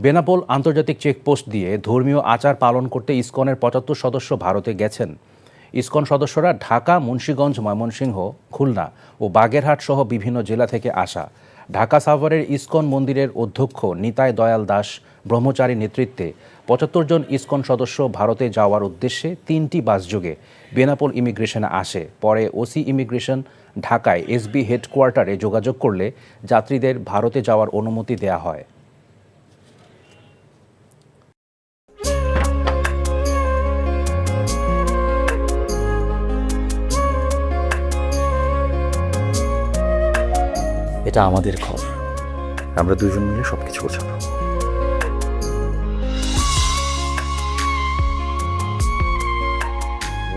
বেনাপোল আন্তর্জাতিক চেকপোস্ট দিয়ে ধর্মীয় আচার পালন করতে ইসকনের ৭৫ সদস্য ভারতে গেছেন। ইসকন সদস্যরা ঢাকা, মুন্সিগঞ্জ, ময়মনসিংহ, খুলনা ও বাগেরহাট সহ বিভিন্ন জেলা থেকে আসা। ঢাকা সাভারের ইসকন মন্দিরের অধ্যক্ষ নিতাই দয়াল দাস ব্রহ্মচারীর নেতৃত্বে ৭৫ জন ইসকন সদস্য ভারতে যাওয়ার উদ্দেশ্যে ৩টি বাসযোগে বেনাপোল ইমিগ্রেশনে আসে। পরে ওসি ইমিগ্রেশন ঢাকায় এসবি হেডকোয়ার্টারে যোগাযোগ করলে যাত্রীদের ভারতে যাওয়ার অনুমতি দেয়া হয়। এটা আমাদের ঘর, আমরা দুজন মিলে সবকিছু গোছাবো।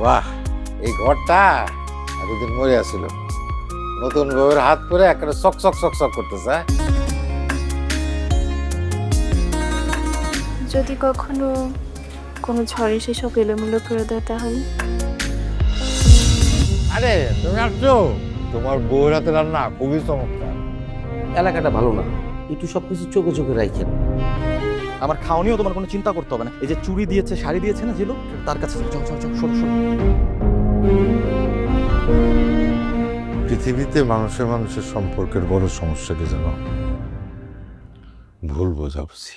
বাহ, এই ঘরটা এতদিন মরে আসছিল, নতুন বউয়ের হাত পরে একটা চক চক চক চক করতেছে। যদি কখনো কোনো ঝড়ে সেসব এলোমেলো করে দেয় তাহলে? আরে তুমি আসছো, তোমার বউয়ের হাতে রান্না খুবই চমৎকার। এলাকাটা ভালো না, একটু সবকিছু চোখে চোখে রাখেন। আমার খাওয়া নিয়েও তোমার কোনো চিন্তা করতে হবে না। এই যে চুড়ি দিয়েছে, শাড়ি দিয়েছে না জিলু, তার কাছে যাও যাও যাও, সরো সরো। পৃথিবীতে মানুষের মানুষের সম্পর্কের বড় সমস্যা কি জানো? ভুল বোঝাবুঝি।